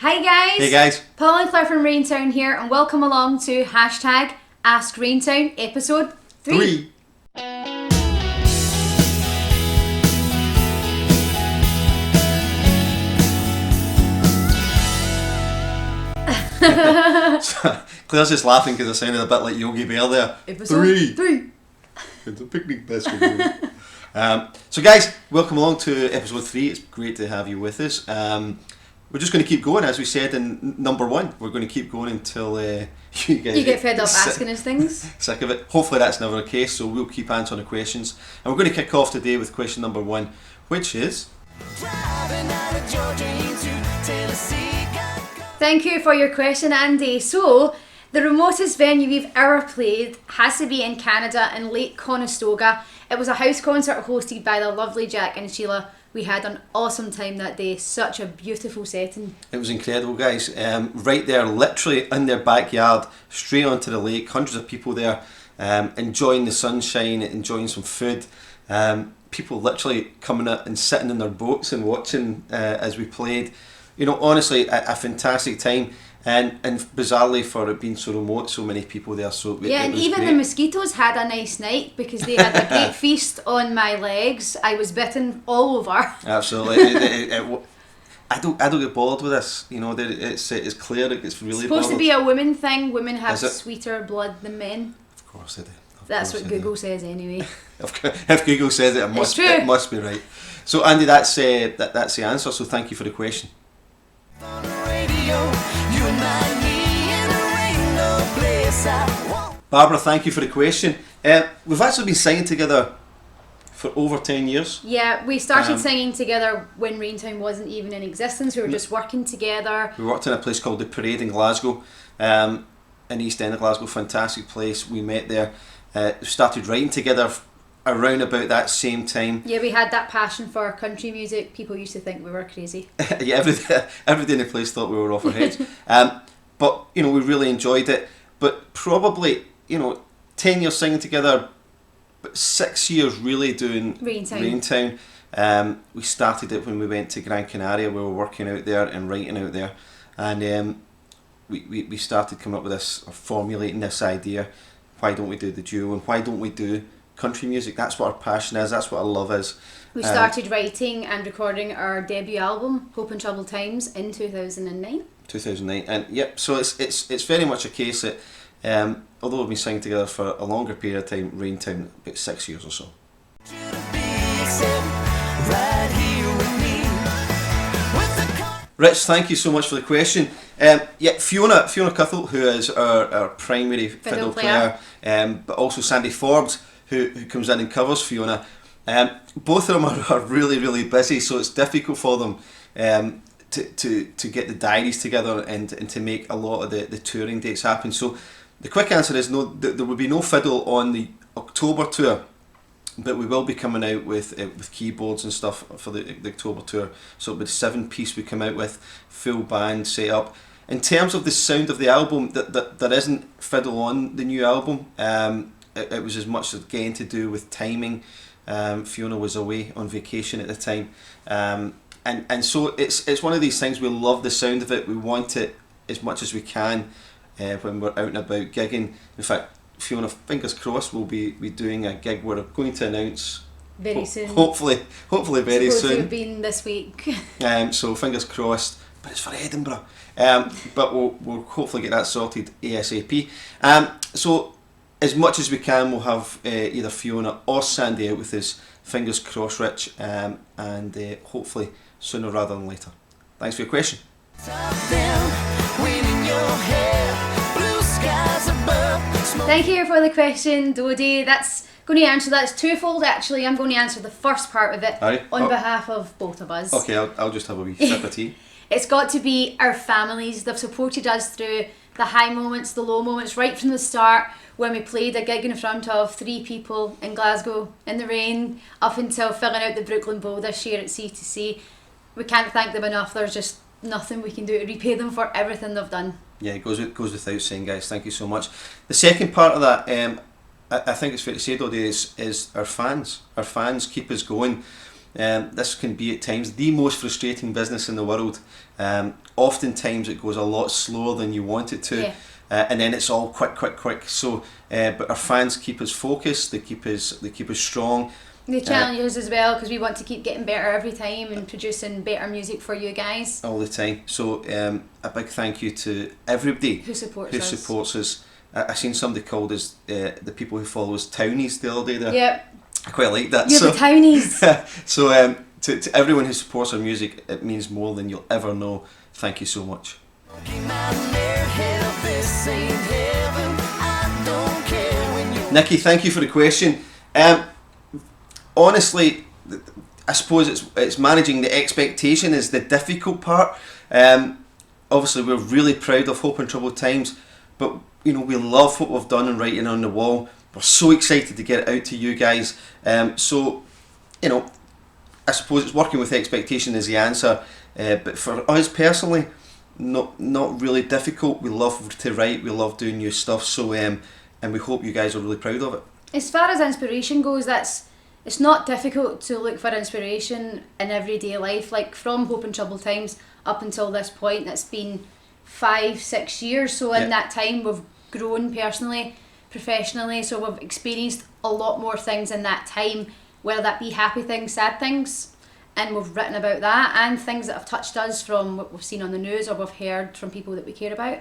Hi guys! Hey guys! Paul and Claire from Raintown here, and welcome along to hashtag Ask Raintown episode 3. Claire's just laughing because I sounded a bit like Yogi Bear there. Episode 3. It's a picnic basket. So guys, welcome along to episode 3. It's great to have you with us. We're just going to keep going, as we said in number 1. We're going to keep going until you get fed up asking us things. Sick of it. Hopefully that's never the case, so we'll keep answering the questions. And we're going to kick off today with question number 1, which is... Thank you for your question, Andy. So, the remotest venue we've ever played has to be in Canada in Lake Conestoga. It was a house concert hosted by the lovely Jack and Sheila. We had an awesome time that day. Such a beautiful setting. It was incredible, guys. Right there, literally in their backyard, straight onto the lake. Hundreds of people there, enjoying the sunshine, enjoying some food. People literally coming out and sitting in their boats and watching as we played. You know, honestly, a fantastic time. And bizarrely, for it being so remote, so many people there. So yeah, and even the mosquitoes had a nice night because they had a great feast on my legs. I was bitten all over. Absolutely. I don't get bothered with this. You know, it's clear. It's really supposed to be a woman thing. Women have sweeter blood than men. Of course they do. That's what Google says anyway. If Google says it, it must be right. So Andy, that's the answer. So thank you for the question. Barbara, thank you for the question. We've actually been singing together for over 10 years. Yeah, we started singing together when Raintown wasn't even in existence. We were just working together. We worked in a place called The Parade in Glasgow, in East End of Glasgow. Fantastic place. We met there. Started writing together around about that same time. Yeah, we had that passion for country music. People used to think we were crazy. Yeah, everybody in the place thought we were off our heads. But, you know, we really enjoyed it. But probably, 10 years singing together, but 6 years really doing Raintown. We started it when we went to Gran Canaria. We were working out there and writing out there. And we started coming up with this, or formulating this idea. Why don't we do the duo, and why don't we do country music? That's what our passion is, that's what our love is. We started writing and recording our debut album, Hope in Troubled Times, in 2009. 2009, and yep, so it's very much a case that although we've been singing together for a longer period of time, Raintown, about 6 years or so. Rich, thank you so much for the question. Fiona Cuthell, who is our primary fiddle player, but also Sandy Forbes, who comes in and covers Fiona. Both of them are really, really busy, so it's difficult for them to get the diaries together and to make a lot of the touring dates happen. So the quick answer is no. There will be no fiddle on the October tour, but we will be coming out with keyboards and stuff for the October tour. So it'll be the 7-piece we come out with, full band set up. In terms of the sound of the album, there isn't fiddle on the new album. It was as much again to do with timing. Fiona was away on vacation at the time, and so it's one of these things. We love the sound of it. We want it as much as we can when we're out and about gigging. In fact, Fiona, fingers crossed, will be doing a gig we're going to announce very soon. Hopefully very soon. To have been this week. So fingers crossed. But it's for Edinburgh. But we'll hopefully get that sorted ASAP. So as much as we can, we'll have either Fiona or Sandy out with us. Fingers crossed, Rich, and hopefully sooner rather than later. Thanks for your question. Thank you for the question, Dodie. That's twofold actually. I'm going to answer the first part of it on behalf of both of us. Okay, I'll just have a wee sip of tea. It's got to be our families. They've supported us through the high moments, the low moments, right from the start when we played a gig in front of 3 people in Glasgow in the rain, up until filling out the Brooklyn Bowl this year at C2C. We can't thank them enough. There's just nothing we can do to repay them for everything they've done. Yeah, it goes without saying, guys. Thank you so much. The second part of that, I think it's fair to say, though, is our fans. Our fans keep us going. this can be at times the most frustrating business in the world. Oftentimes it goes a lot slower than you want it to, and then it's all quick. So, but our fans keep us focused. They keep us strong. They challenge us as well, because we want to keep getting better every time and producing better music for you guys all the time. So a big thank you to everybody who supports us. I seen somebody called us the people who follow us townies the other day there. Yep. I quite like that. You're the townies. So to everyone who supports our music, it means more than you'll ever know. Thank you so much. Nikki, thank you for the question. Honestly, I suppose it's managing the expectation is the difficult part. Obviously, we're really proud of Hope in Troubled Times, but we love what we've done in Writing on the Wall. We're so excited to get it out to you guys. So, I suppose it's working with expectation is the answer. But for us personally, not really difficult. We love to write. We love doing new stuff. So, and we hope you guys are really proud of it. As far as inspiration goes, it's not difficult to look for inspiration in everyday life. Like from Hope in Troubled Times up until this point, it's been 5-6 years. So in that time, we've grown personally, professionally. So we've experienced a lot more things in that time, whether that be happy things, sad things, and we've written about that, and things that have touched us from what we've seen on the news or we've heard from people that we care about.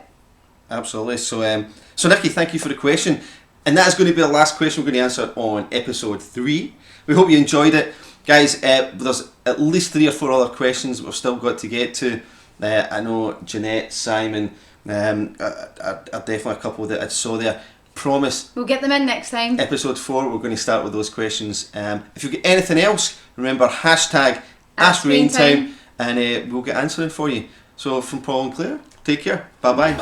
Absolutely. So Nikki, thank you for the question. And that is going to be the last question we're going to answer on episode 3. We hope you enjoyed it. Guys, there's at least 3 or 4 other questions we've still got to get to. I know Jeanette, Simon, are definitely a couple that I saw there. Promise. We'll get them in next time. Episode 4, we're going to start with those questions. If you get anything else, remember hashtag AskRainTime, and we'll get answering for you. So from Paul and Claire, take care. Bye bye.